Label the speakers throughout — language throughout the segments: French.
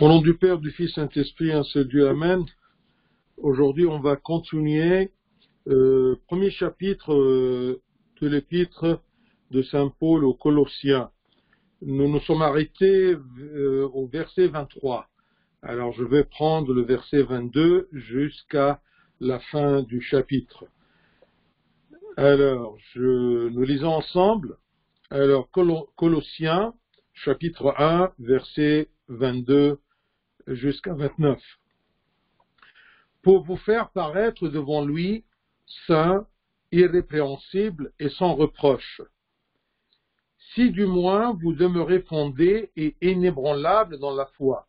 Speaker 1: Au nom du Père, du Fils, Saint-Esprit, un seul Dieu, Amen. Aujourd'hui, on va continuer premier chapitre de l'épître de Saint Paul aux Colossiens. Nous nous sommes arrêtés au verset 23. Alors, je vais prendre le verset 22 jusqu'à la fin du chapitre. Alors, nous lisons ensemble. Alors, Colossiens, chapitre 1, verset 22 jusqu'à 29. Pour vous faire paraître devant lui, saint, irrépréhensible et sans reproche. Si du moins vous demeurez fondés et inébranlables dans la foi,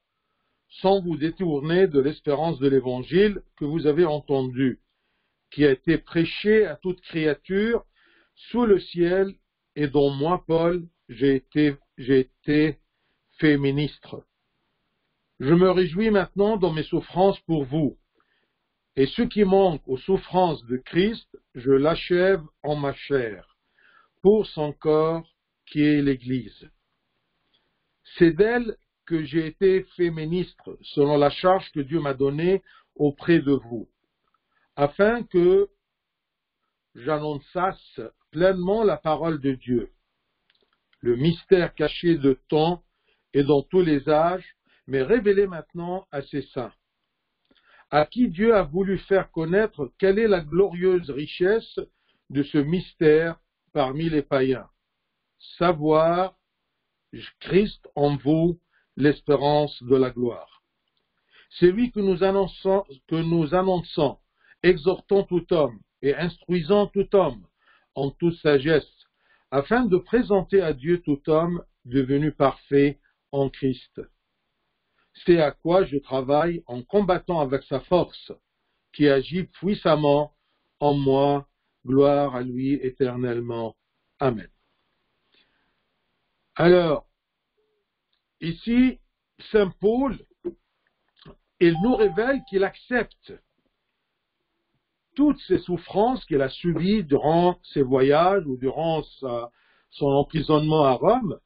Speaker 1: sans vous détourner de l'espérance de l'évangile que vous avez entendu, qui a été prêché à toute créature sous le ciel et dont moi, Paul, j'ai été fait ministre. Je me réjouis maintenant dans mes souffrances pour vous, et ce qui manque aux souffrances de Christ, je l'achève en ma chair, pour son corps qui est l'Église. C'est d'elle que j'ai été fait ministre, selon la charge que Dieu m'a donnée auprès de vous, afin que j'annonçasse pleinement la parole de Dieu, le mystère caché de temps et dans tous les âges, mais révélé maintenant à ses saints, à qui Dieu a voulu faire connaître quelle est la glorieuse richesse de ce mystère parmi les païens, savoir Christ en vous, l'espérance de la gloire. C'est lui que nous annonçons, exhortant tout homme et instruisant tout homme en toute sagesse, afin de présenter à Dieu tout homme devenu parfait en Christ. C'est à quoi je travaille en combattant avec sa force, qui agit puissamment en moi, gloire à lui éternellement. Amen. Alors, ici, Saint Paul, il nous révèle qu'il accepte toutes ces souffrances qu'il a subies durant ses voyages ou durant son emprisonnement à Rome.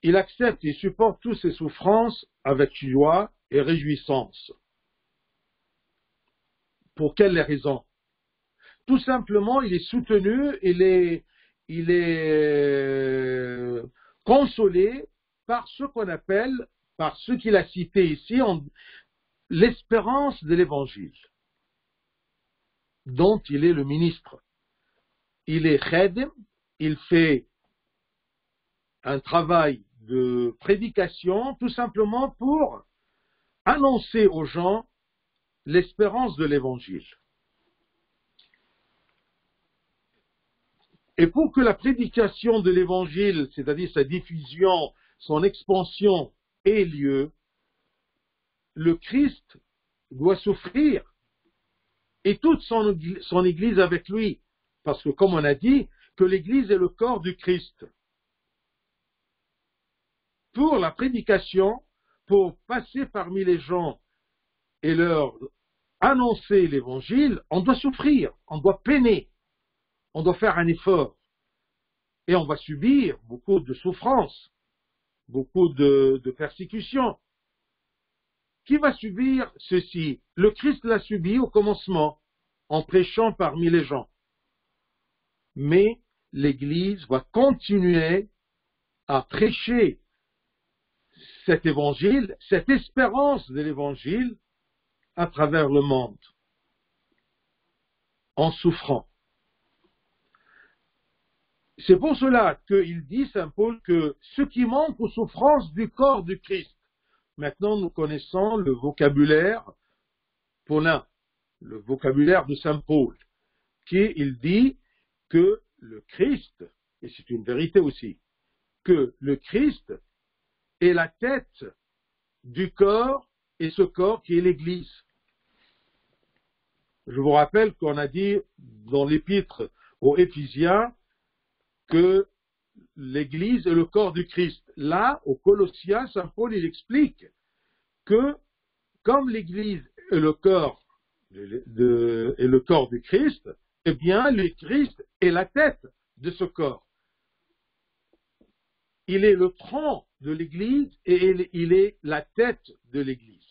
Speaker 1: Il accepte et supporte toutes ces souffrances avec joie et réjouissance. Pour quelles raisons? Tout simplement, il est soutenu, il est consolé par ce qu'on appelle, par ce qu'il a cité ici, l'espérance de l'Évangile, dont il est le ministre. Il est khadim, il fait un travail de prédication, tout simplement pour annoncer aux gens l'espérance de l'Évangile. Et pour que la prédication de l'Évangile, c'est-à-dire sa diffusion, son expansion, ait lieu, le Christ doit souffrir, et toute son Église avec lui, parce que comme on a dit, que l'Église est le corps du Christ. Pour la prédication, pour passer parmi les gens et leur annoncer l'Évangile, on doit souffrir, on doit peiner, on doit faire un effort. Et on va subir beaucoup de souffrances, beaucoup de persécutions. Qui va subir ceci? Le Christ l'a subi au commencement, en prêchant parmi les gens. Mais l'Église va continuer à prêcher cet évangile, cette espérance de l'évangile à travers le monde, en souffrant. C'est pour cela qu'il dit, Saint Paul, que ce qui manque aux souffrances du corps du Christ. Maintenant, nous connaissons le vocabulaire paulin, le vocabulaire de Saint Paul, il dit que le Christ, et c'est une vérité aussi, que le Christ est la tête du corps et ce corps qui est l'Église. Je vous rappelle qu'on a dit dans l'épître aux Éphésiens que l'Église est le corps du Christ. Là, aux Colossiens, Saint Paul il explique que comme l'Église est le corps du Christ, eh bien le Christ est la tête de ce corps. il est le tronc de l'Église et il est la tête de l'Église.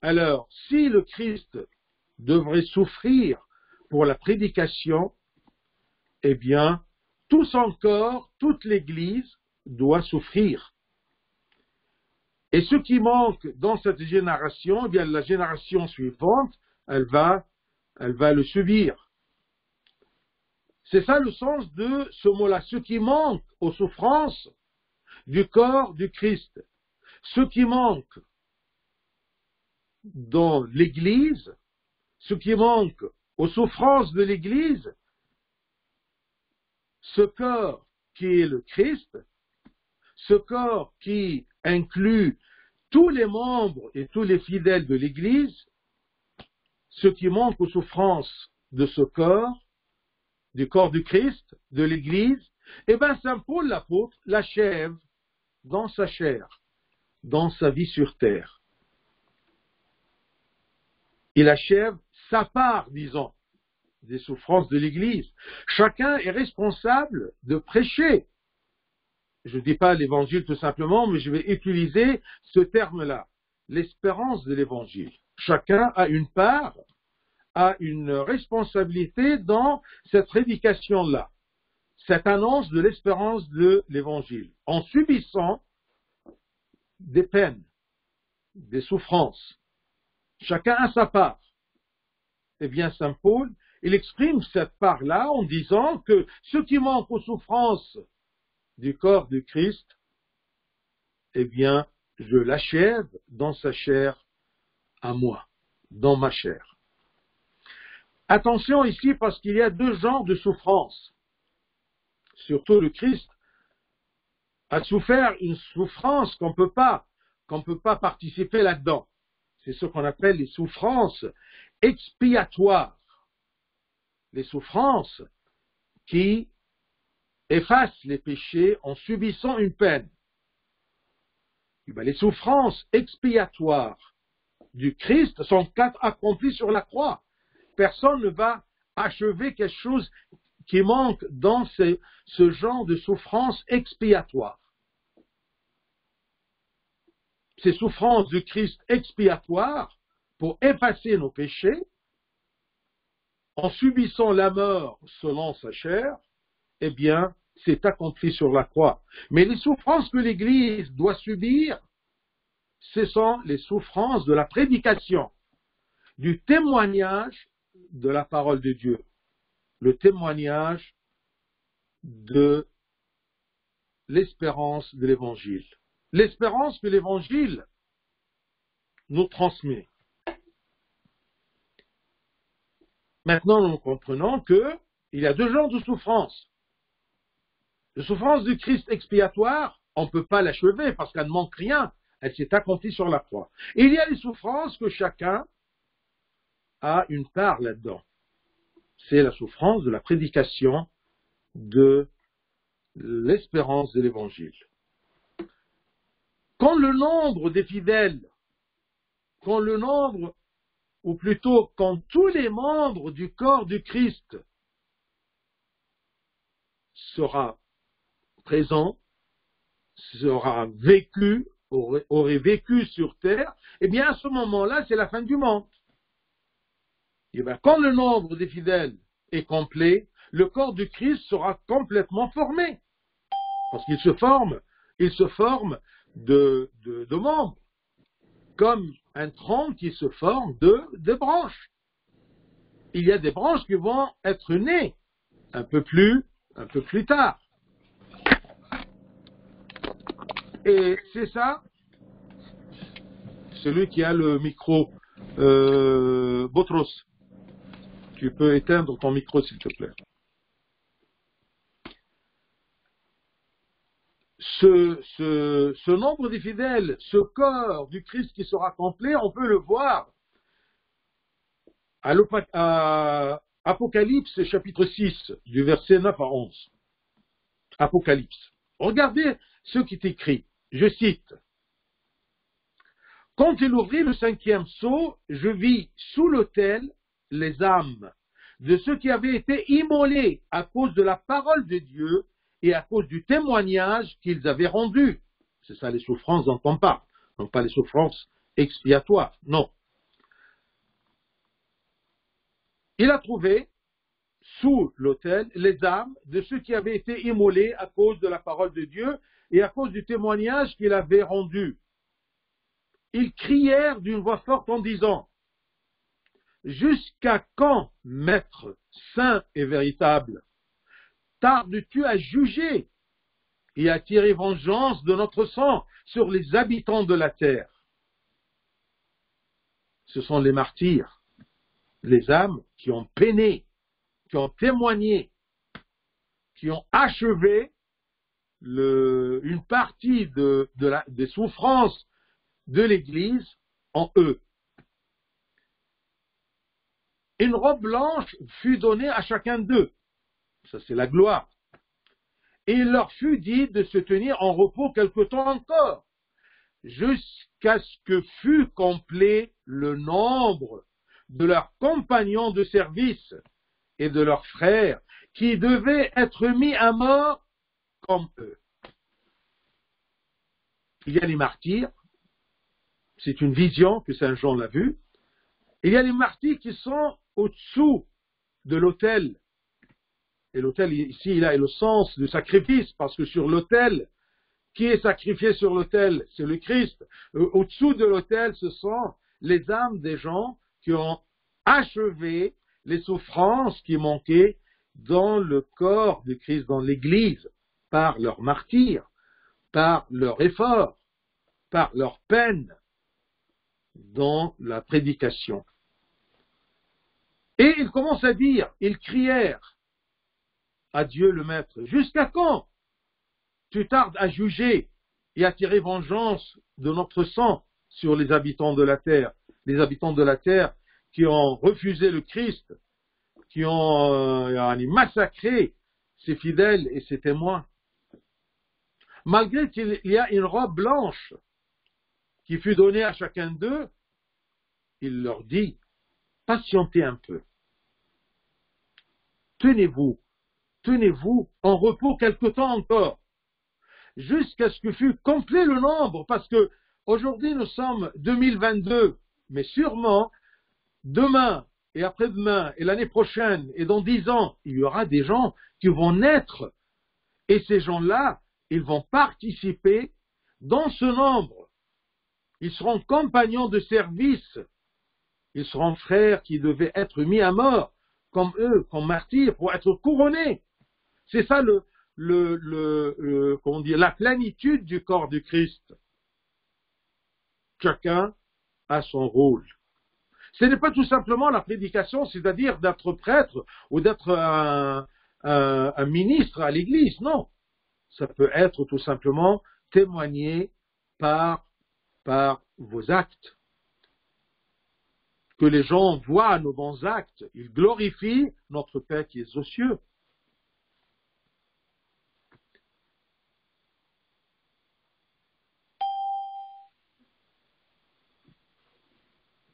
Speaker 1: Alors, si le Christ devrait souffrir pour la prédication, eh bien, tout son corps, toute l'Église doit souffrir. Et ce qui manque dans cette génération, eh bien, la génération suivante, elle va le subir. C'est ça le sens de ce mot-là. Ce qui manque aux souffrances du corps du Christ, ce qui manque dans l'Église, ce qui manque aux souffrances de l'Église, ce corps qui est le Christ, ce corps qui inclut tous les membres et tous les fidèles de l'Église, ce qui manque aux souffrances de ce corps, du corps du Christ, de l'Église, eh bien Saint Paul l'apôtre l'achève dans sa chair, dans sa vie sur terre. Il achève sa part, disons, des souffrances de l'Église. Chacun est responsable de prêcher. Je ne dis pas l'Évangile tout simplement, mais je vais utiliser ce terme-là, l'espérance de l'Évangile. Chacun a une part, a une responsabilité dans cette prédication-là, cette annonce de l'espérance de l'Évangile, en subissant des peines, des souffrances. Chacun a sa part. Eh bien, Saint Paul, il exprime cette part-là en disant que ce qui manque aux souffrances du corps du Christ, eh bien, je l'achève dans sa chair à moi, dans ma chair. Attention ici, parce qu'il y a deux genres de souffrances. Surtout le Christ a souffert une souffrance qu'on peut pas participer là-dedans. C'est ce qu'on appelle les souffrances expiatoires. Les souffrances qui effacent les péchés en subissant une peine. Et bien, les souffrances expiatoires du Christ sont accomplies sur la croix. Personne ne va achever quelque chose qui manque dans ce genre de souffrances expiatoires. Ces souffrances du Christ expiatoires pour effacer nos péchés, en subissant la mort selon sa chair, eh bien, c'est accompli sur la croix. Mais les souffrances que l'Église doit subir, ce sont les souffrances de la prédication, du témoignage de la parole de Dieu, le témoignage de l'espérance de l'Évangile. L'espérance que l'Évangile nous transmet. Maintenant, nous comprenons qu'il y a deux genres de souffrances. La souffrance du Christ expiatoire, on ne peut pas l'achever parce qu'elle ne manque rien, elle s'est accomplie sur la croix. Et il y a les souffrances que chacun a une part là-dedans. C'est la souffrance de la prédication de l'espérance de l'Évangile. Quand le nombre des fidèles, ou plutôt quand tous les membres du corps du Christ sera présent, sera vécu, aurait vécu sur terre, eh bien à ce moment-là, c'est la fin du monde. Et bien, quand le nombre des fidèles est complet, le corps du Christ sera complètement formé. Parce qu'il se forme de membres, comme un tronc qui se forme de branches. Il y a des branches qui vont être nées un peu plus tard. Et c'est ça, celui qui a le micro, Botros, tu peux éteindre ton micro s'il te plaît. Ce nombre de fidèles, ce corps du Christ qui sera complet, on peut le voir à Apocalypse chapitre 6, du verset 9 à 11. Apocalypse. Regardez ce qui est écrit. Je cite. Quand il ouvrit le 5e sceau, je vis sous l'autel les âmes de ceux qui avaient été immolés à cause de la parole de Dieu et à cause du témoignage qu'ils avaient rendu. C'est ça les souffrances dont on parle, donc pas les souffrances expiatoires, non. Il a trouvé sous l'autel les âmes de ceux qui avaient été immolés à cause de la parole de Dieu et à cause du témoignage qu'il avait rendu. Ils crièrent d'une voix forte en disant: Jusqu'à quand, Maître saint et véritable, tardes-tu à juger et à tirer vengeance de notre sang sur les habitants de la terre? Ce sont les martyrs, les âmes qui ont peiné, qui ont témoigné, qui ont achevé une partie des souffrances de l'Église en eux. Une robe blanche fut donnée à chacun d'eux. Ça, c'est la gloire. Et il leur fut dit de se tenir en repos quelque temps encore, jusqu'à ce que fût complet le nombre de leurs compagnons de service et de leurs frères, qui devaient être mis à mort comme eux. Il y a les martyrs, c'est une vision que Saint Jean l'a vue. Il y a les martyrs qui sont au-dessous de l'autel. Et l'autel, ici, il a le sens du sacrifice, parce que sur l'autel, qui est sacrifié sur l'autel? C'est le Christ. Au-dessous de l'autel, ce sont les âmes des gens qui ont achevé les souffrances qui manquaient dans le corps du Christ, dans l'Église, par leur martyr, par leur effort, par leur peine dans la prédication. Et ils commencent à dire, ils crièrent à Dieu le Maître: Jusqu'à quand tu tardes à juger et à tirer vengeance de notre sang sur les habitants de la terre qui ont refusé le Christ, qui ont massacré ses fidèles et ses témoins. Malgré qu'il y a une robe blanche qui fut donnée à chacun d'eux, il leur dit: patientez un peu. Tenez-vous en repos quelque temps encore, jusqu'à ce que fût complet le nombre, parce que aujourd'hui nous sommes 2022, mais sûrement demain et après-demain et l'année prochaine et dans 10 ans, il y aura des gens qui vont naître, et ces gens-là, ils vont participer dans ce nombre. Ils seront compagnons de service, ils seront frères qui devaient être mis à mort, comme eux, comme martyrs, pour être couronnés. C'est ça comment dire, la plénitude du corps du Christ. Chacun a son rôle. Ce n'est pas tout simplement la prédication, c'est-à-dire d'être prêtre ou d'être un ministre à l'Église, non. Ça peut être tout simplement témoigné par vos actes. Que les gens voient nos bons actes, ils glorifient notre Père qui est aux cieux.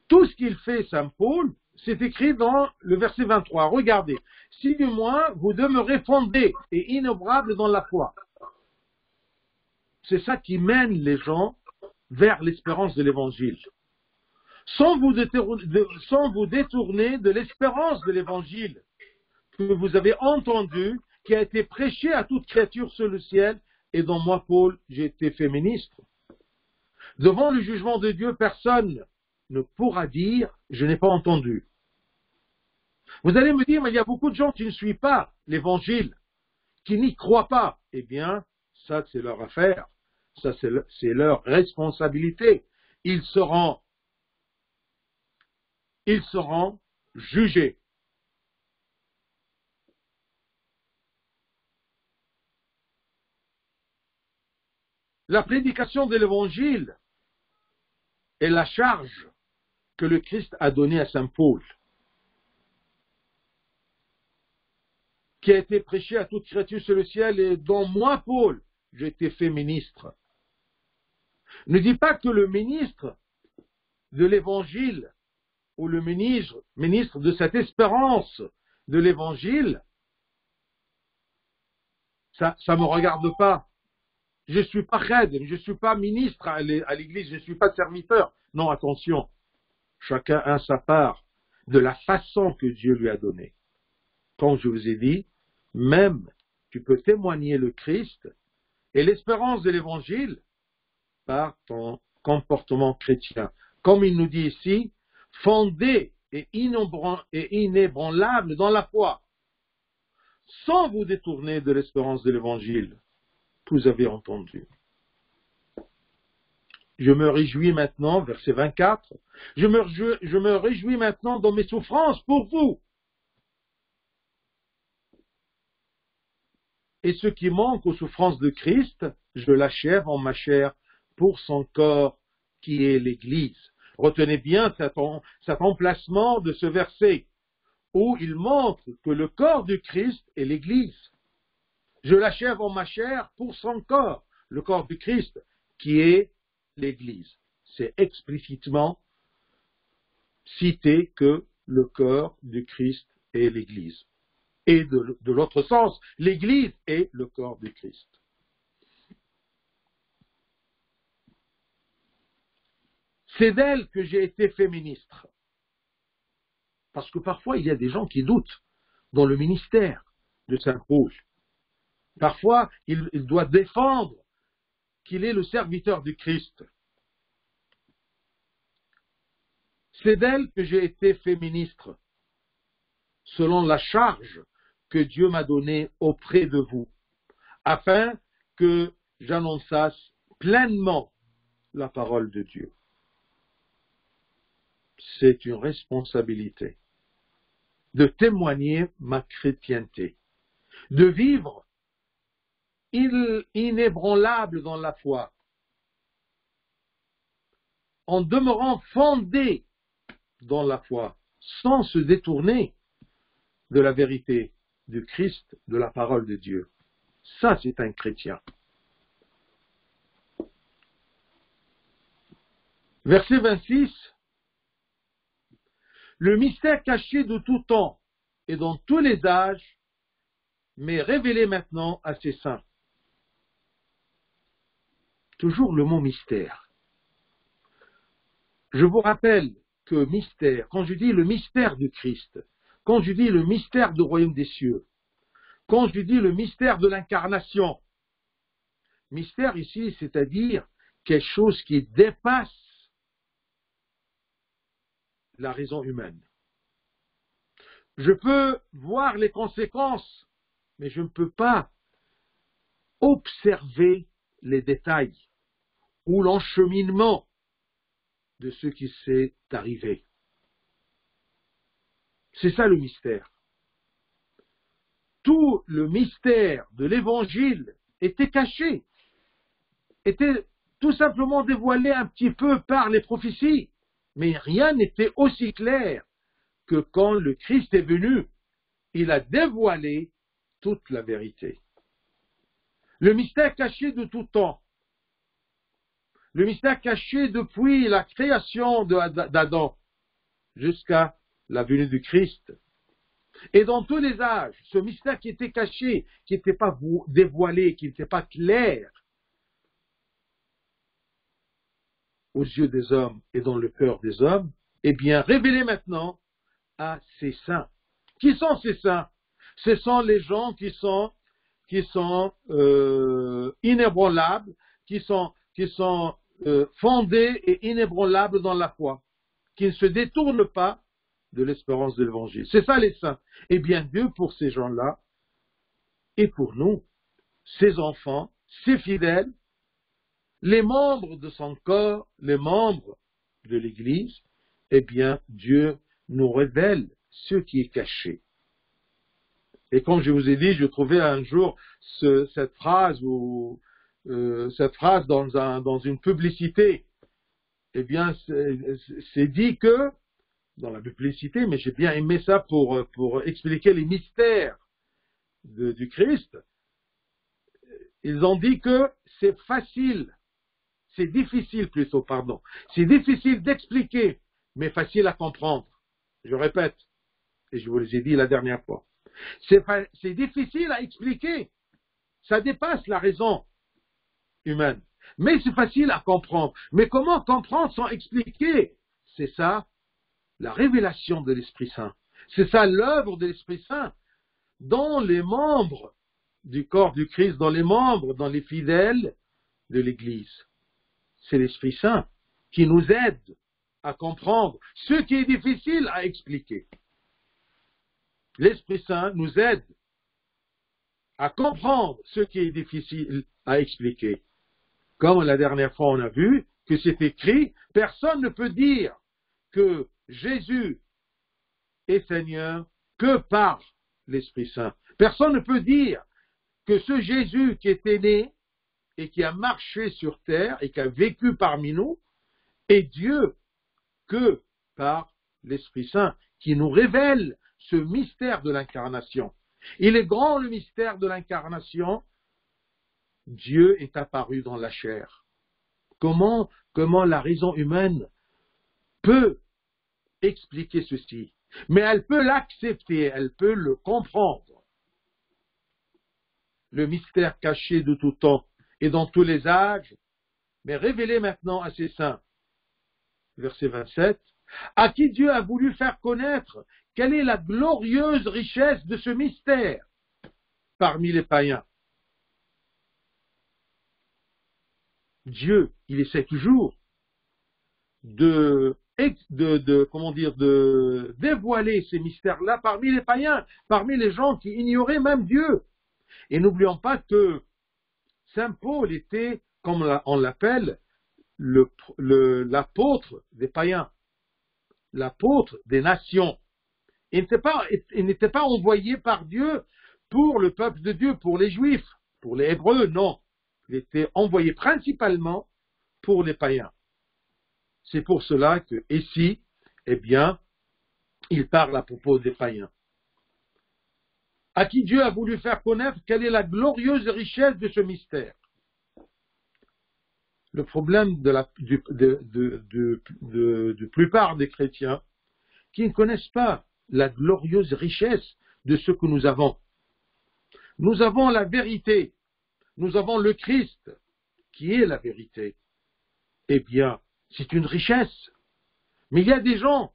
Speaker 1: Tout ce qu'il fait, Saint Paul, c'est écrit dans le verset 23. Regardez. Si du moins vous demeurez fondés et inébranlables dans la foi. C'est ça qui mène les gens vers l'espérance de l'Évangile. Sans vous détourner de l'espérance de l'Évangile que vous avez entendu, qui a été prêché à toute créature sur le ciel, et dont moi, Paul, j'ai été fait ministre. Devant le jugement de Dieu, personne ne pourra dire « je n'ai pas entendu ». Vous allez me dire, mais il y a beaucoup de gens qui ne suivent pas l'Évangile, qui n'y croient pas. Eh bien, ça c'est leur affaire, ça c'est leur responsabilité. Ils seront jugés. La prédication de l'Évangile est la charge que le Christ a donnée à Saint Paul, qui a été prêché à toute créature sur le ciel et dont moi, Paul, j'ai été fait ministre. Ne dis pas que le ministre de l'Évangile ou le ministre de cette espérance de l'Évangile ça me regarde pas. Je suis pas chède, je suis pas ministre à l'église, je suis pas serviteur. Non, attention. Chacun a sa part de la façon que Dieu lui a donnée. Comme je vous ai dit, même tu peux témoigner le Christ et l'espérance de l'évangile par ton comportement chrétien. Comme il nous dit ici, fondé et inébranlable dans la foi, sans vous détourner de l'espérance de l'évangile que vous avez entendu. Je me réjouis maintenant, verset 24, je me réjouis maintenant dans mes souffrances pour vous. Et ce qui manque aux souffrances de Christ, je l'achève en ma chair pour son corps qui est l'Église. Retenez bien cet emplacement de ce verset où il montre que le corps du Christ est l'Église. Je l'achève en ma chair pour son corps, le corps du Christ qui est l'Église. C'est explicitement cité que le corps du Christ est l'Église. Et de l'autre sens, l'Église est le corps du Christ. C'est d'elle que j'ai été fait ministre. Parce que parfois, il y a des gens qui doutent dans le ministère de Saint Paul. Parfois, il doit défendre qu'il est le serviteur du Christ. C'est d'elle que j'ai été fait ministre, selon la charge que Dieu m'a donnée auprès de vous, afin que j'annonçasse pleinement la parole de Dieu. C'est une responsabilité de témoigner ma chrétienté, de vivre inébranlable dans la foi, en demeurant fondé dans la foi, sans se détourner de la vérité du Christ, de la parole de Dieu. Ça, c'est un chrétien. Verset 26. Le mystère caché de tout temps et dans tous les âges m'est révélé maintenant à ses saints. Toujours le mot mystère. Je vous rappelle que mystère, quand je dis le mystère du Christ, quand je dis le mystère du royaume des cieux, quand je dis le mystère de l'incarnation, mystère ici, c'est-à-dire quelque chose qui dépasse la raison humaine. Je peux voir les conséquences, mais je ne peux pas observer les détails ou l'encheminement de ce qui s'est arrivé. C'est ça le mystère. Tout le mystère de l'Évangile était caché, était tout simplement dévoilé un petit peu par les prophéties, mais rien n'était aussi clair que quand le Christ est venu, il a dévoilé toute la vérité. Le mystère caché de tout temps, le mystère caché depuis la création d'Adam jusqu'à la venue du Christ. Et dans tous les âges, ce mystère qui était caché, qui n'était pas dévoilé, qui n'était pas clair aux yeux des hommes et dans le cœur des hommes, est bien révélé maintenant à ces saints. Qui sont ces saints? Ce sont les gens qui sont inébranlables, qui sont fondés et inébranlables dans la foi, qui ne se détournent pas de l'espérance de l'évangile. C'est ça les saints. Et bien Dieu, pour ces gens-là, et pour nous, ses enfants, ses fidèles, les membres de son corps, les membres de l'Église, eh bien Dieu nous révèle ce qui est caché. Et comme je vous ai dit, je trouvais un jour cette phrase dans une publicité. Eh bien, c'est dit que, dans la publicité, mais j'ai bien aimé ça pour expliquer les mystères du Christ. Ils ont dit que c'est difficile d'expliquer, mais facile à comprendre. Je répète, et je vous l'ai dit la dernière fois. C'est difficile à expliquer, Ça dépasse la raison humaine. Mais c'est facile à comprendre. Mais comment comprendre sans expliquer? C'est ça, la révélation de l'Esprit Saint. C'est ça l'œuvre de l'Esprit Saint dans les membres du corps du Christ, dans les membres, dans les fidèles de l'Église. C'est l'Esprit Saint qui nous aide à comprendre ce qui est difficile à expliquer. L'Esprit Saint nous aide à comprendre ce qui est difficile à expliquer. Comme la dernière fois on a vu que c'est écrit, personne ne peut dire que Jésus est Seigneur que par l'Esprit Saint. Personne ne peut dire que ce Jésus qui était né et qui a marché sur terre et qui a vécu parmi nous est Dieu que par l'Esprit Saint qui nous révèle ce mystère de l'incarnation. Il est grand le mystère de l'incarnation. Dieu est apparu dans la chair. Comment la raison humaine peut expliquer ceci? Mais elle peut l'accepter, elle peut le comprendre. Le mystère caché de tout temps et dans tous les âges, mais révélé maintenant à ses saints. Verset 27. À qui Dieu a voulu faire connaître quelle est la glorieuse richesse de ce mystère parmi les païens. Dieu, il essaie toujours de dévoiler ces mystères-là parmi les païens, parmi les gens qui ignoraient même Dieu. Et n'oublions pas que Saint Paul était, comme on l'appelle, l'apôtre des païens, l'apôtre des nations. Il n'était pas envoyé par Dieu pour le peuple de Dieu, pour les Juifs, pour les Hébreux, non. Il était envoyé principalement pour les païens. C'est pour cela que, ici, eh bien, il parle à propos des païens. À qui Dieu a voulu faire connaître quelle est la glorieuse richesse de ce mystère. Le problème de plupart des chrétiens qui ne connaissent pas la glorieuse richesse de ce que nous avons. Nous avons la vérité. Nous avons le Christ, qui est la vérité. Eh bien, c'est une richesse. Mais il y a des gens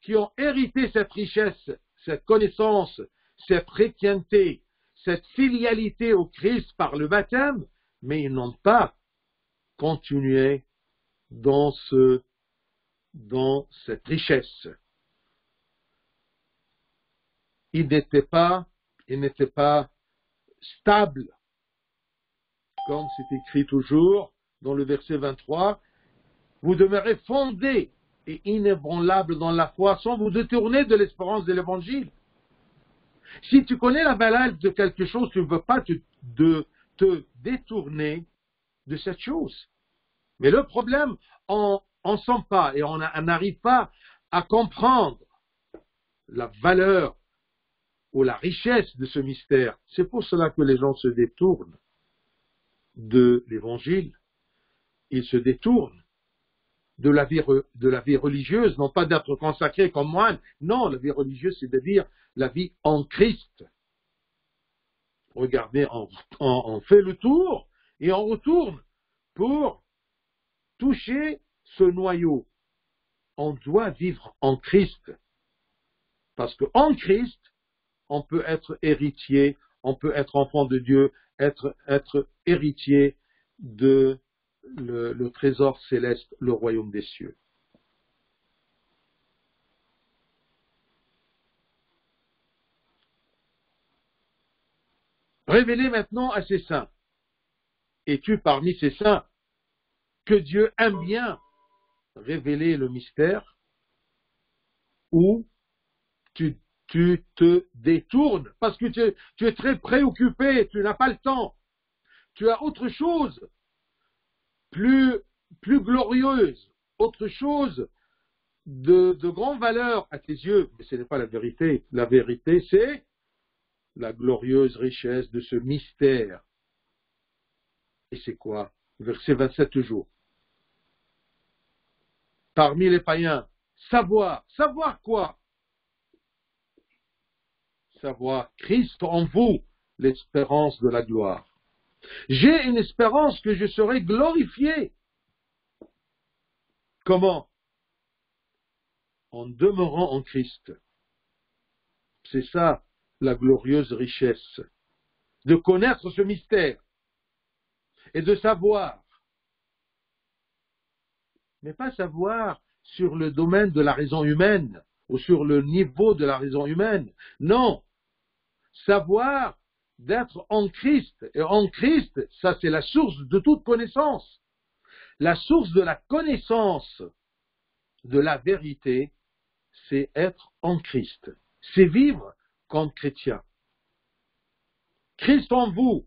Speaker 1: qui ont hérité cette richesse, cette connaissance, cette chrétienté, cette filialité au Christ par le baptême, mais ils n'ont pas continué dans cette richesse. Ils n'étaient pas stables. Comme c'est écrit toujours dans le verset 23, vous demeurez fondés et inébranlables dans la foi sans vous détourner de l'espérance de l'évangile. Si tu connais la valeur de quelque chose, tu ne veux pas te détourner de cette chose. Mais le problème, on ne sent pas et on n'arrive pas à comprendre la valeur ou la richesse de ce mystère. C'est pour cela que les gens se détournent de l'évangile. Ils se détournent de la vie religieuse, non pas d'être consacré comme moine. Non, la vie religieuse, c'est-à-dire la vie en Christ. Regardez, on fait le tour et on retourne pour toucher ce noyau. On doit vivre en Christ. Parce qu'en Christ, on peut être héritier, on peut être enfant de Dieu, être héritier de le trésor céleste, le royaume des cieux. Révélez maintenant à ces saints. Es-tu parmi ces saints que Dieu aime bien révéler le mystère ou tu te détournes parce que tu es très préoccupé, tu n'as pas le temps. Tu as autre chose plus glorieuse, autre chose de grande valeur à tes yeux. Mais ce n'est pas la vérité. La vérité, c'est la glorieuse richesse de ce mystère. Et c'est quoi? Verset 27 toujours. Parmi les païens, savoir quoi? Savoir Christ en vous, l'espérance de la gloire. J'ai une espérance que je serai glorifié. Comment? En demeurant en Christ. C'est ça la glorieuse richesse, de connaître ce mystère et de savoir, mais pas savoir sur le domaine de la raison humaine ou sur le niveau de la raison humaine. Non, savoir d'être en Christ. Et en Christ, ça c'est la source de toute connaissance. La source de la connaissance de la vérité, c'est être en Christ. C'est vivre comme chrétien. Christ en vous.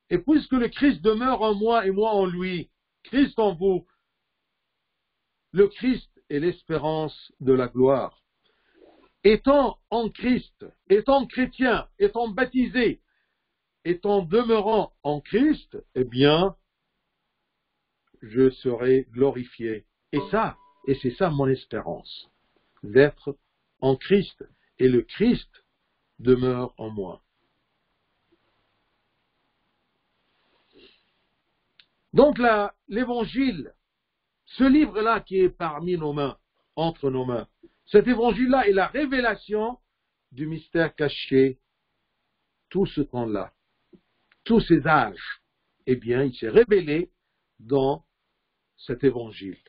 Speaker 1: Et puisque le Christ demeure en moi et moi en lui, Christ en vous, le Christ est l'espérance de la gloire. Étant en Christ, étant chrétien, étant baptisé, étant demeurant en Christ, eh bien, je serai glorifié. Et c'est ça mon espérance, d'être en Christ. Et le Christ demeure en moi. Donc là, l'évangile, ce livre-là qui est parmi nos mains, entre nos mains, cet évangile-là est la révélation du mystère caché tout ce temps-là, tous ces âges. Eh bien, il s'est révélé dans cet évangile.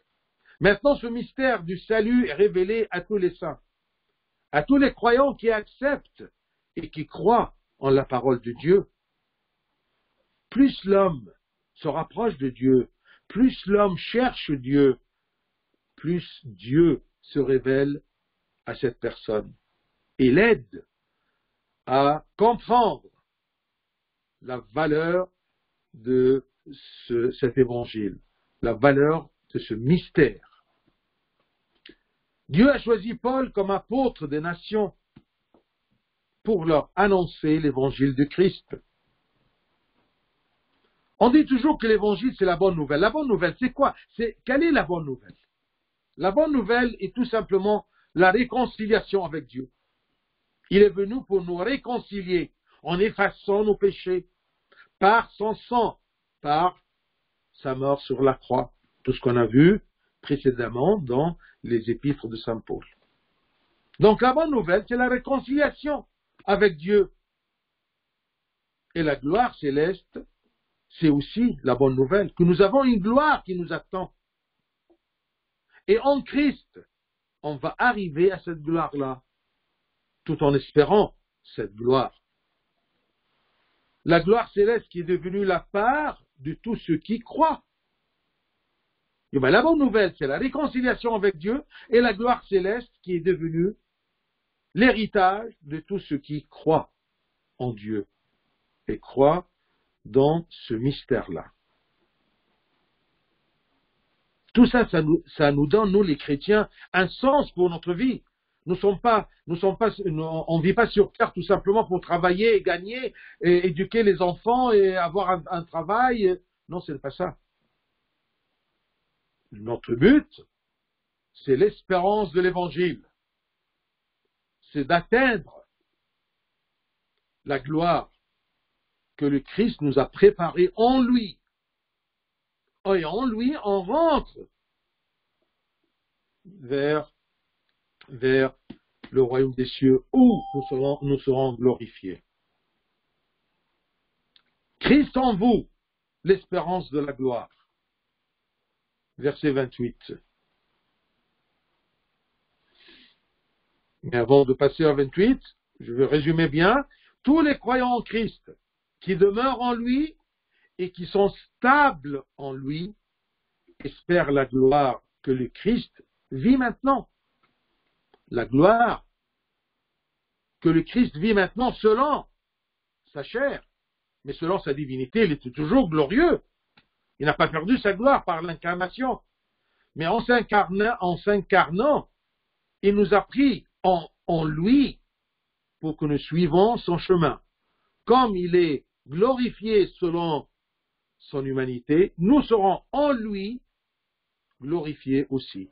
Speaker 1: Maintenant, ce mystère du salut est révélé à tous les saints, à tous les croyants qui acceptent et qui croient en la parole de Dieu. Plus l'homme se rapproche de Dieu, plus l'homme cherche Dieu, plus Dieu se révèle à cette personne et l'aide à comprendre la valeur de cet évangile, la valeur de ce mystère. Dieu a choisi Paul comme apôtre des nations pour leur annoncer l'évangile de Christ. On dit toujours que l'évangile, c'est la bonne nouvelle. La bonne nouvelle, c'est quoi? Quelle est la bonne nouvelle? La bonne nouvelle est tout simplement la réconciliation avec Dieu. Il est venu pour nous réconcilier en effaçant nos péchés par son sang, par sa mort sur la croix. Tout ce qu'on a vu précédemment dans les épîtres de Saint Paul. Donc la bonne nouvelle, c'est la réconciliation avec Dieu. Et la gloire céleste, c'est aussi la bonne nouvelle, que nous avons une gloire qui nous attend. Et en Christ, on va arriver à cette gloire-là, tout en espérant cette gloire. La gloire céleste qui est devenue la part de tous ceux qui croient. Et bien, la bonne nouvelle, c'est la réconciliation avec Dieu et la gloire céleste qui est devenue l'héritage de tous ceux qui croient en Dieu et croient dans ce mystère-là. Tout ça, ça nous donne, nous les chrétiens, un sens pour notre vie. On ne vit pas sur terre tout simplement pour travailler et gagner, et éduquer les enfants et avoir un travail. Non, ce n'est pas ça. Notre but, c'est l'espérance de l'évangile. C'est d'atteindre la gloire que le Christ nous a préparée en lui. Et en lui, on rentre vers le royaume des cieux où nous serons glorifiés. Christ en vous, l'espérance de la gloire. Verset 28. Mais avant de passer à 28, je vais résumer bien. Tous les croyants en Christ qui demeurent en lui et qui sont stables en lui espèrent la gloire que le Christ vit maintenant. La gloire que le Christ vit maintenant selon sa chair, mais selon sa divinité, il était toujours glorieux. Il n'a pas perdu sa gloire par l'incarnation. Mais en s'incarnant, il nous a pris en lui pour que nous suivions son chemin. Comme il est glorifié selon son humanité, nous serons en lui glorifiés aussi.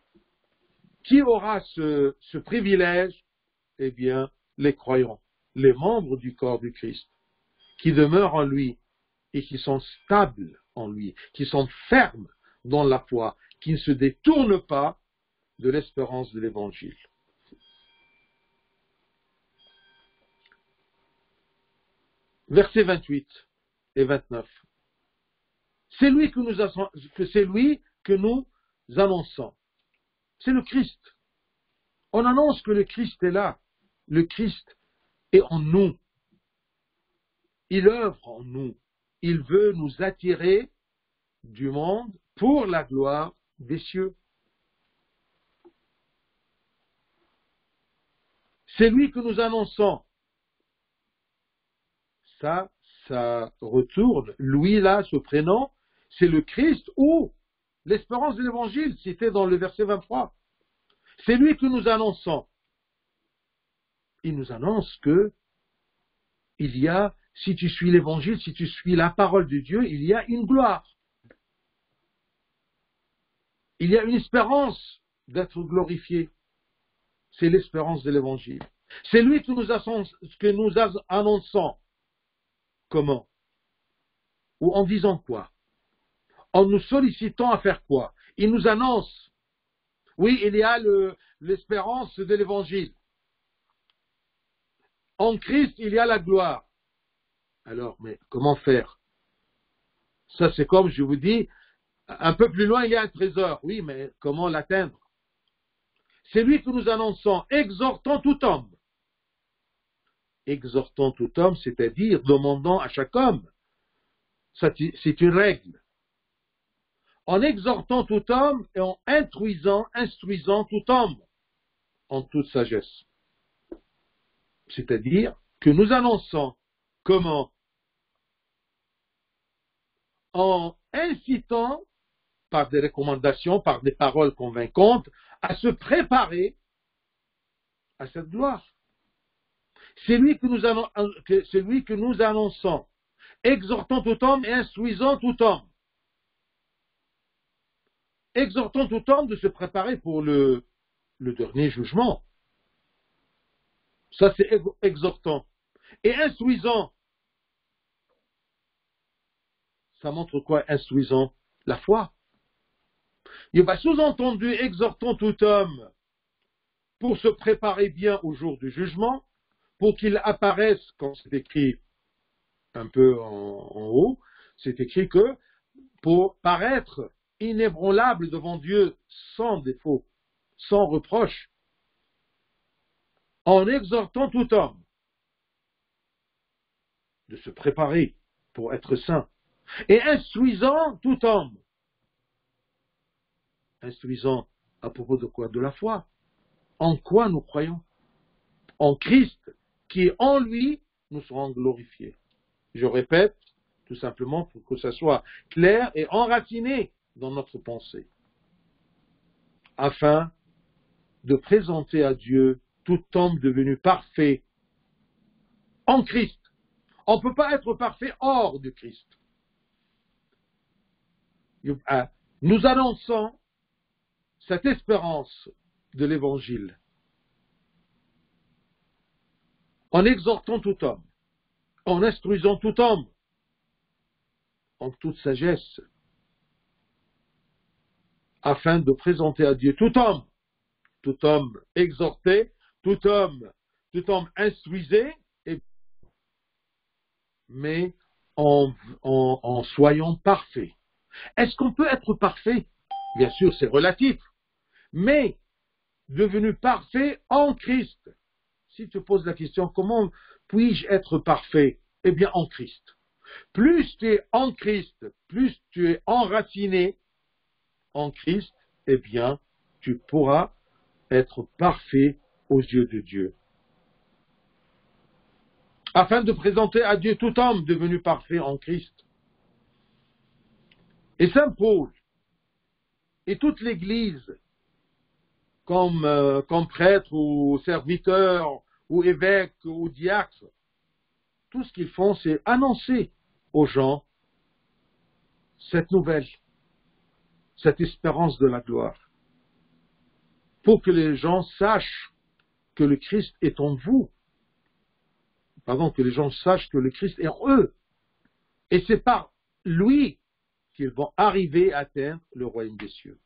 Speaker 1: Qui aura ce privilège? Eh bien, les croyants, les membres du corps du Christ, qui demeurent en lui et qui sont stables en lui, qui sont fermes dans la foi, qui ne se détournent pas de l'espérance de l'Évangile. Versets 28 et 29. C'est lui que nous annonçons. C'est le Christ. On annonce que le Christ est là. Le Christ est en nous. Il œuvre en nous. Il veut nous attirer du monde pour la gloire des cieux. C'est lui que nous annonçons. Ça retourne. Lui, là, ce prénom, c'est le Christ ou l'espérance de l'Évangile, cité dans le verset 23. C'est lui que nous annonçons. Il nous annonce que il y a, si tu suis l'Évangile, si tu suis la parole de Dieu, il y a une gloire. Il y a une espérance d'être glorifié. C'est l'espérance de l'Évangile. C'est lui que nous annonçons. Comment? Ou en disant quoi? En nous sollicitant à faire quoi? Il nous annonce. Oui, il y a l'espérance de l'Évangile. En Christ, il y a la gloire. Alors, mais comment faire? Ça, c'est comme je vous dis, un peu plus loin, il y a un trésor. Oui, mais comment l'atteindre? C'est lui que nous annonçons, exhortant tout homme. Exhortant tout homme, c'est-à-dire demandant à chaque homme. C'est une règle. En exhortant tout homme et en instruisant tout homme en toute sagesse. C'est-à-dire que nous annonçons comment? En incitant par des recommandations, par des paroles convaincantes, à se préparer à cette gloire. C'est lui que nous annonçons, exhortant tout homme et instruisant tout homme. Exhortant tout homme de se préparer pour le dernier jugement. Ça, c'est exhortant. Et instruisant. Ça montre quoi, instruisant? La foi. Il va sous-entendu, exhortant tout homme pour se préparer bien au jour du jugement, pour qu'il apparaisse, quand c'est écrit un peu en haut, c'est écrit que pour paraître inébranlable devant Dieu sans défaut, sans reproche, en exhortant tout homme de se préparer pour être saint, et instruisant tout homme. Instruisant à propos de quoi? De la foi. En quoi nous croyons? En Christ, qui est en lui, nous serons glorifiés. Je répète, tout simplement pour que ça soit clair et enraciné dans notre pensée, afin de présenter à Dieu tout homme devenu parfait en Christ. On ne peut pas être parfait hors de Christ. Nous annonçons cette espérance de l'Évangile en exhortant tout homme, en instruisant tout homme, en toute sagesse, afin de présenter à Dieu tout homme exhorté, tout homme instruisé, mais en soyant parfait. Est-ce qu'on peut être parfait? Bien sûr, c'est relatif, mais devenu parfait en Christ. Si tu poses la question, comment puis-je être parfait? Eh bien, en Christ. Plus tu es en Christ, plus tu es enraciné en Christ, eh bien, tu pourras être parfait aux yeux de Dieu. Afin de présenter à Dieu tout homme devenu parfait en Christ. Et Saint Paul et toute l'Église, comme prêtre ou serviteur ou évêque ou diacre, tout ce qu'ils font, c'est annoncer aux gens cette nouvelle, cette espérance de la gloire, pour que les gens sachent que le Christ est en vous. Pardon, que les gens sachent que le Christ est en eux, Et c'est par lui qu'ils vont arriver à atteindre le royaume des cieux.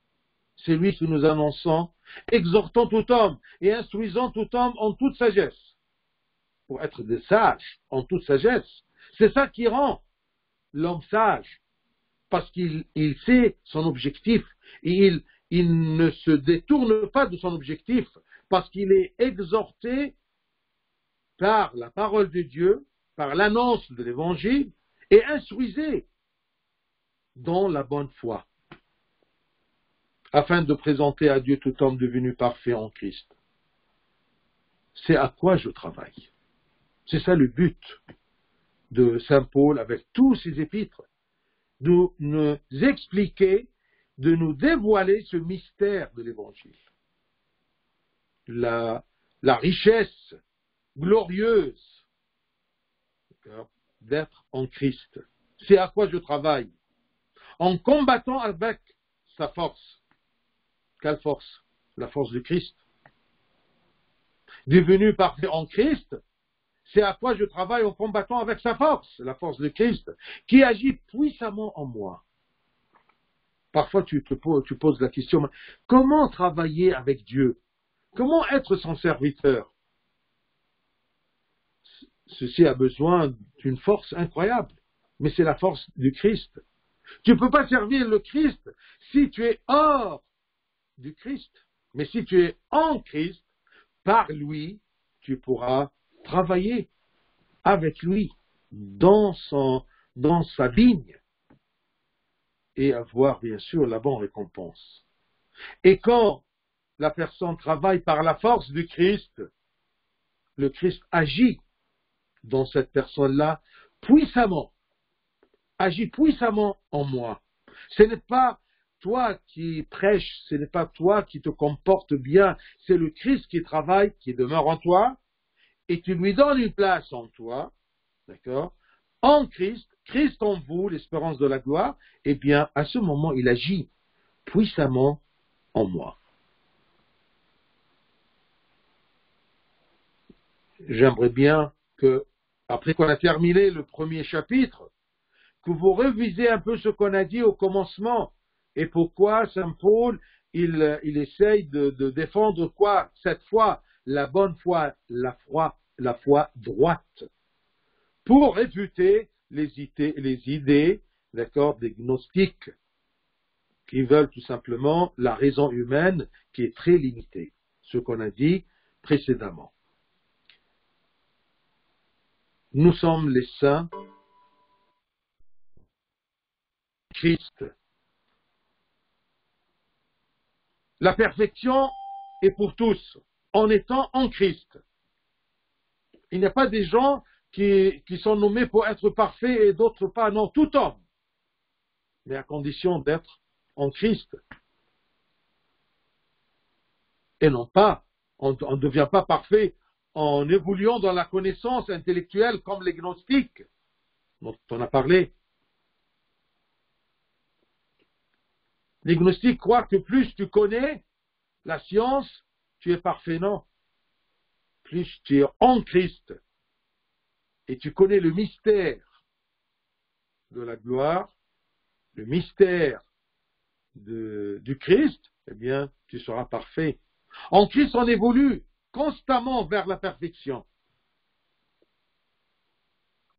Speaker 1: C'est lui que nous annonçons, exhortant tout homme et instruisant tout homme en toute sagesse. Pour être des sages en toute sagesse. C'est ça qui rend l'homme sage. Parce qu'il sait son objectif. Et il ne se détourne pas de son objectif. Parce qu'il est exhorté par la parole de Dieu, par l'annonce de l'évangile, et instruisé dans la bonne foi, afin de présenter à Dieu tout homme devenu parfait en Christ. C'est à quoi je travaille. C'est ça le but de Saint Paul avec tous ses épîtres, de nous expliquer, de nous dévoiler ce mystère de l'Évangile. La richesse glorieuse d'être en Christ. C'est à quoi je travaille. En combattant avec sa force. Quelle force? La force de Christ. Devenu parfait en Christ, c'est à quoi je travaille en combattant avec sa force, la force de Christ, qui agit puissamment en moi. Parfois tu poses la question, comment travailler avec Dieu? Comment être son serviteur? Ceci a besoin d'une force incroyable, mais c'est la force du Christ. Tu ne peux pas servir le Christ si tu es hors du Christ. Mais si tu es en Christ, par lui, tu pourras travailler avec lui dans sa vigne et avoir bien sûr la bonne récompense. Et quand la personne travaille par la force du Christ, le Christ agit dans cette personne-là puissamment, agit puissamment en moi. Ce n'est pas toi qui prêches, ce n'est pas toi qui te comportes bien, c'est le Christ qui travaille, qui demeure en toi, et tu lui donnes une place en toi, d'accord, en Christ, Christ en vous, l'espérance de la gloire, eh bien, à ce moment, il agit puissamment en moi. J'aimerais bien que, après qu'on a terminé le premier chapitre, que vous revisez un peu ce qu'on a dit au commencement, et pourquoi Saint Paul, il essaye de défendre quoi? Cette foi, la bonne foi, la foi droite, pour réfuter les idées, d'accord, des gnostiques, qui veulent tout simplement la raison humaine qui est très limitée, ce qu'on a dit précédemment. Nous sommes les saints, Christ. La perfection est pour tous, en étant en Christ. Il n'y a pas des gens qui sont nommés pour être parfaits et d'autres pas. Non, tout homme. Mais à condition d'être en Christ. Et non pas, on ne devient pas parfait en évoluant dans la connaissance intellectuelle comme les gnostiques dont on a parlé. Les gnostiques croient que plus tu connais la science, tu es parfait. Non. Plus tu es en Christ et tu connais le mystère de la gloire, le mystère du Christ, eh bien, tu seras parfait. En Christ, on évolue constamment vers la perfection.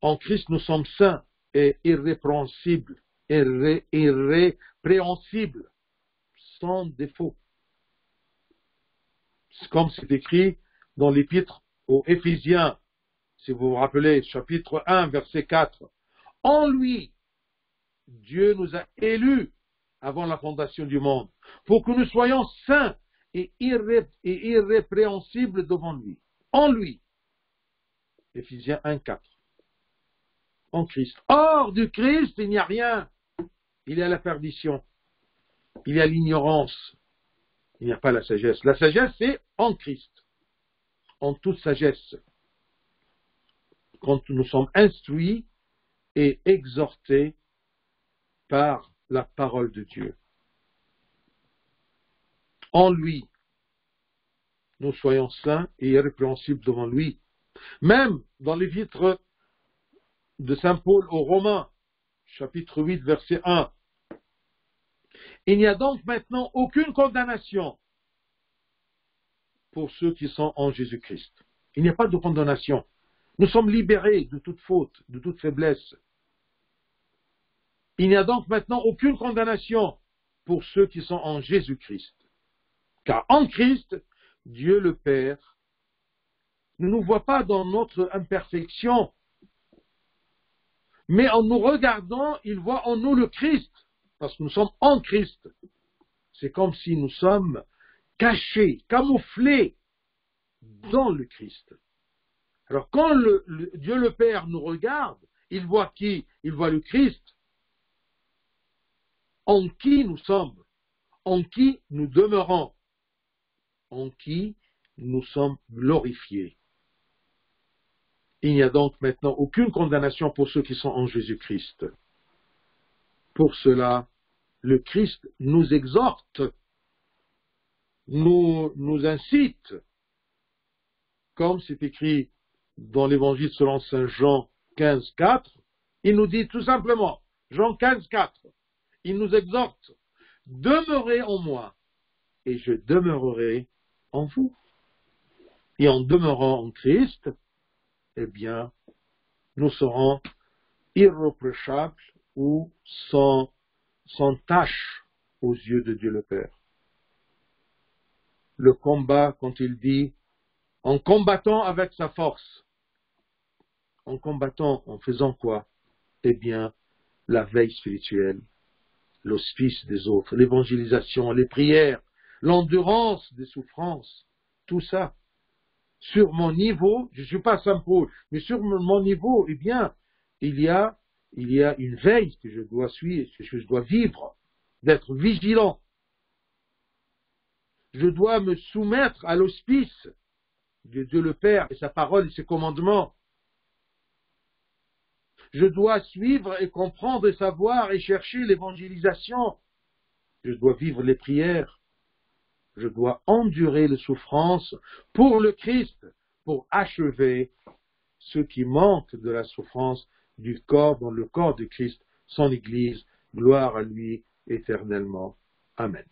Speaker 1: En Christ, nous sommes saints et irrépréhensibles, irrépréhensibles, sans défaut. Comme c'est écrit dans l'épître aux Éphésiens, si vous vous rappelez, chapitre 1, verset 4. En lui, Dieu nous a élus avant la fondation du monde, pour que nous soyons saints et irrépréhensibles devant lui. En lui. Éphésiens 1, 4. En Christ. Hors du Christ, il n'y a rien. Il y a la perdition. Il y a l'ignorance. Il n'y a pas la sagesse. La sagesse, c'est en Christ. En toute sagesse. Quand nous sommes instruits et exhortés par la parole de Dieu. En lui, nous soyons saints et irrépréhensibles devant lui. Même dans l'épître de Saint Paul aux Romains, chapitre 8, verset 1. Il n'y a donc maintenant aucune condamnation pour ceux qui sont en Jésus-Christ. Il n'y a pas de condamnation. Nous sommes libérés de toute faute, de toute faiblesse. Il n'y a donc maintenant aucune condamnation pour ceux qui sont en Jésus-Christ. Car en Christ, Dieu le Père ne nous voit pas dans notre imperfection, mais en nous regardant, il voit en nous le Christ, parce que nous sommes en Christ. C'est comme si nous sommes cachés, camouflés dans le Christ. Alors quand Dieu le Père nous regarde, il voit qui? Il voit le Christ, en qui nous sommes, en qui nous demeurons, en qui nous sommes glorifiés. Il n'y a donc maintenant aucune condamnation pour ceux qui sont en Jésus-Christ. Pour cela, le Christ nous exhorte, nous incite, comme c'est écrit dans l'Évangile selon Saint Jean 15, 4, il nous dit tout simplement, Jean 15, 4, il nous exhorte, demeurez en moi, et je demeurerai en vous. Et en demeurant en Christ, eh bien, nous serons irréprochables ou sans tache aux yeux de Dieu le Père. Le combat, quand il dit, en combattant avec sa force, en combattant, en faisant quoi? Eh bien, la veille spirituelle, l'hospice des autres, l'évangélisation, les prières, l'endurance des souffrances, tout ça. Sur mon niveau, je ne suis pas Saint Paul, mais sur mon niveau, eh bien, il y a une veille que je dois suivre, que je dois vivre, d'être vigilant. Je dois me soumettre à l'hospice de Dieu le Père et sa parole et ses commandements. Je dois suivre et comprendre et savoir et chercher l'évangélisation. Je dois vivre les prières. Je dois endurer les souffrances pour le Christ, pour achever ce qui manque de la souffrance du corps, dans le corps de Christ, son Église. Gloire à lui éternellement. Amen.